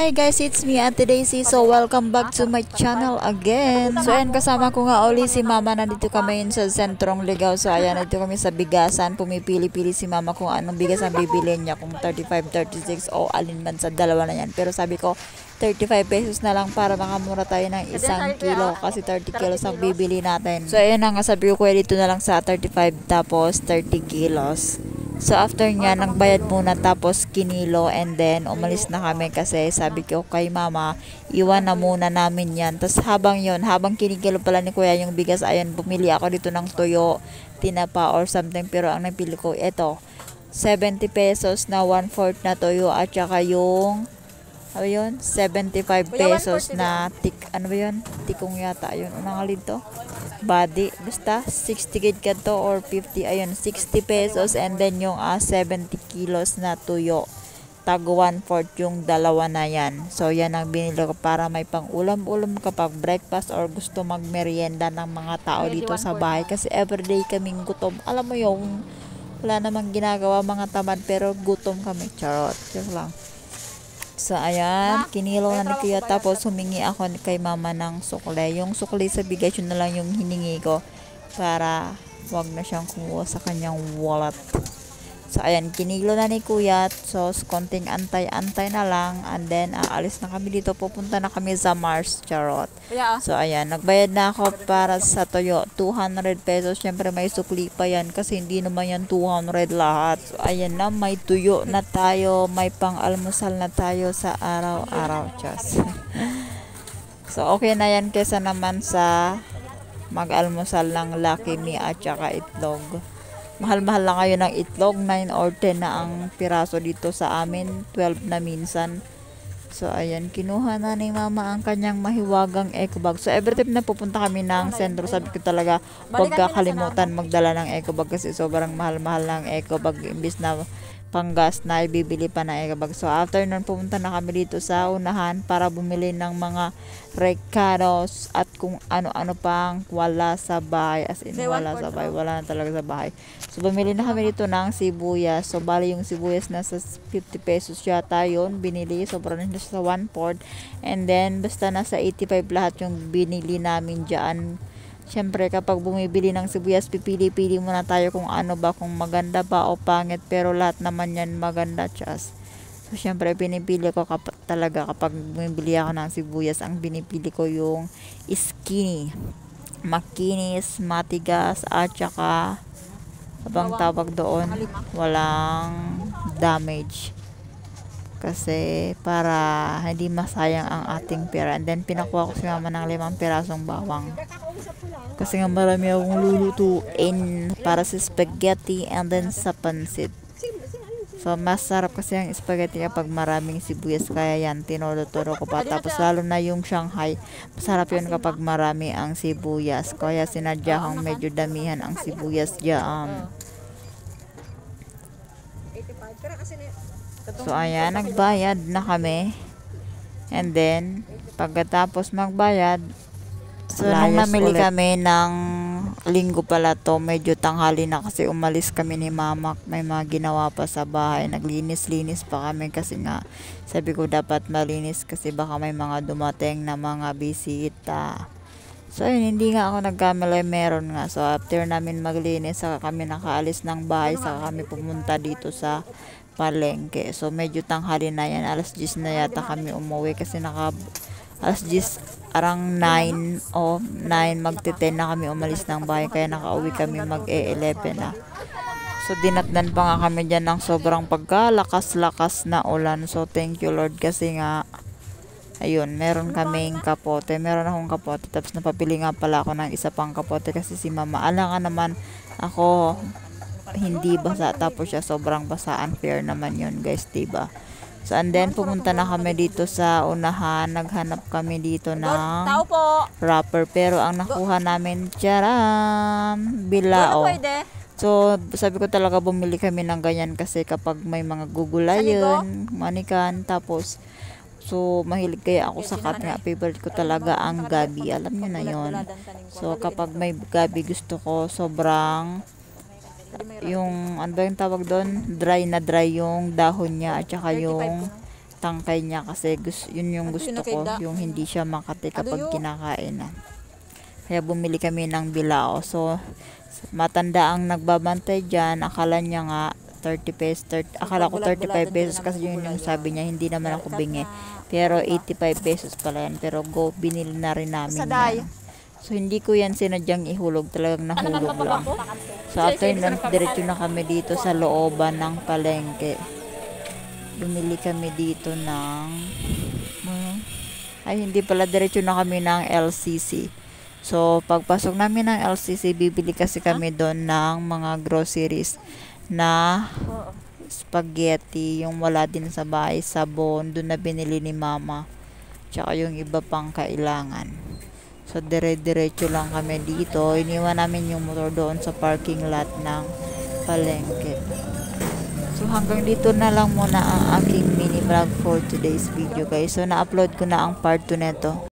Hi guys, it's me Ate Daisy. So welcome back to my channel again. So ayan, kasama ko nga uli si Mama. Nandito kami yun sa Sentrong Ligao. So ayan, nandito kami sa bigasan. Pumipili-pili si Mama kung anong bigas ang bibili niya. Kung 35, 36 o alin man sa dalawa na yan. Pero sabi ko, 35 pesos na lang para makamura tayo ng 1 kilo. Kasi 30 kilos ang bibili natin. So ayan nga, sabi ko kuya dito na lang sa 35 tapos 30 kilos. So after niya, nagbayad muna tapos kinilo and then umalis na kami kasi sabi ko kay Mama, iwan na muna namin yan. Tapos habang kinikilo pala ni Kuya yung bigas, ayan, bumili ako dito ng tuyo, tinapa or something. Pero ang napili ko, ito, 70 pesos na 1/4 na tuyo at saka yung, ano yun? 75 pesos na tikong yata. Ayun, unang halid to. Body, basta 60 gid ka to or 50, ayun, 60 pesos and then yung 70 kilos na tuyo, tag 1/4 yung dalawa na yan. So yan ang binili ko para may pang ulam-ulam kapag breakfast or gusto magmerienda ng mga tao dito sa bahay kasi everyday kaming gutom. Alam mo yung wala namang ginagawa, mga tamad, pero gutom kami. Charot, joke lang. So, ayan, kinilo na ni Kuya. Tapos, humingi ako kay Mama ng sukle. Yung sukle sa bigas, yun na lang yung hiningi ko para wag na siyang kumuha sa kanyang wallet. So, ayan, kinilo na ni Kuya. So, konting antay-antay na lang. And then, aalis na kami dito. Pupunta na kami sa Mars. Charot. So, ayan, nagbayad na ako para sa toyo. 200 pesos. Siyempre, may sukli pa yan kasi hindi naman yan 200 lahat. So, ayan na, may tuyo na tayo. May pang-almusal na tayo sa araw-araw. Just. So, okay na yan kesa naman sa mag-almusal ng Lucky Me at saka itlog. Mahal-mahal lang ngayon ng itlog, 9 or 10 na ang piraso dito sa amin, 12 na minsan. So ayan, kinuha na ni Mama ang kanyang mahiwagang eco bag. So every time na pupunta kami ng sentro, sabi ko talaga, huwag kakalimutan magdala ng eco bag kasi sobrang mahal-mahal ng eco bag. Imbis na panggas na ibibili pa ng eco bag. So after nun, pumunta na kami dito sa unahan para bumili ng mga recados at kung ano-ano pang wala sa bahay. As in, wala sa bahay, wala na talaga sa bahay. So bumili na kami dito ng sibuyas. So bali yung sibuyas nasa 50 pesos yata yun binili. Sobrang na siya sa 1/4. And then basta nasa 85 lahat yung binili namin dyan. Siyempre, kapag bumibili ng sibuyas, pipili-pili muna tayo kung ano ba, kung maganda ba o pangit. Pero lahat naman yan maganda, chas. So, siyempre, pinipili ko talaga kapag bumibili ako ng sibuyas, ang pinipili ko yung skinny, makinis, matigas, at saka, abang tawag doon, walang damage. Kasi para hindi masayang ang ating pera. And then pinakuha ko si Mama ng 5 pirasong bawang. Kasi nga marami akong lulutuin para sa spaghetti and then sa pansit. So masarap kasi ang spaghetti kapag maraming sibuyas. Kaya yan, tinuro-turo ko pa. Tapos lalo na yung Shanghai, masarap yun kapag marami ang sibuyas. Kaya sinadya kong medyo damihan ang sibuyas dyan. So ayan, nagbayad na kami. And then pagkatapos magbayad, so nung namili kami ng linggo pala to, medyo tanghali na kasi umalis kami ni Mama. May mga ginawa pa sa bahay, naglinis-linis pa kami kasi nga sabi ko dapat malinis kasi baka may mga dumating na mga bisita. So yun, hindi nga ako nagkamali, meron nga. So after namin maglinis, saka kami nakaalis ng bahay, saka kami pumunta dito sa palengke. So medyo tanghali na yan, alas 10 na yata kami umuwi kasi alas 10, arang 9 o 9 magte-10 na kami umalis ng bahay, kaya nakauwi kami mag-11 na. So dinatnan pa nga kami dyan ng sobrang pagkalakas-lakas na ulan. So thank you Lord kasi nga ayun, meron kaming kapote. Meron akong kapote. Tapos napapili nga pala ako ng isa pang kapote kasi si Mama, alangan naman ako hindi basa tapos siya sobrang basa. Unfair naman yun guys, diba? So and then pumunta na kami dito sa unahan. Naghanap kami dito ng wrapper. Pero ang nakuha namin, charam, bilao. So sabi ko talaga bumili kami ng ganyan kasi kapag may mga gugulayan, manikan, tapos so mahilig kaya ako sa kat nga. Favorite ko talaga ang gabi. Alam niyo na yon. So kapag may gabi gusto ko sobrang yung ano ba yung tawag doon, dry na dry yung dahon niya at saka yung tangkay niya kasi yun yung gusto ko, yung hindi siya makati kapag kinakain na. Kaya bumili kami ng bilao. So, matanda ang nagbabantay dyan. Akala niya nga 30 pesos. Akala ko 35 pesos kasi yun yung sabi niya. Hindi naman ako bingi. Pero 85 pesos pala yan. Pero binili na rin namin yan. So, hindi ko yan sinadyang ihulog. Talagang nahulog lang. So, after nun, diretso na kami dito sa looban ng palengke. Bumili kami dito ng... Ay, hindi pala. Diretso na kami ng LCC. So, pagpasok namin ng LCC, bibili kasi kami doon ng mga groceries na spaghetti, yung wala din sa bahay, sabon, doon na binili ni mama. Tsaka yung iba pang kailangan. So, dire-diretso lang kami dito. Iniwan namin yung motor doon sa parking lot ng palengke. So, hanggang dito na lang muna ang aking mini vlog for today's video, guys. So, na-upload ko na ang part 2 neto.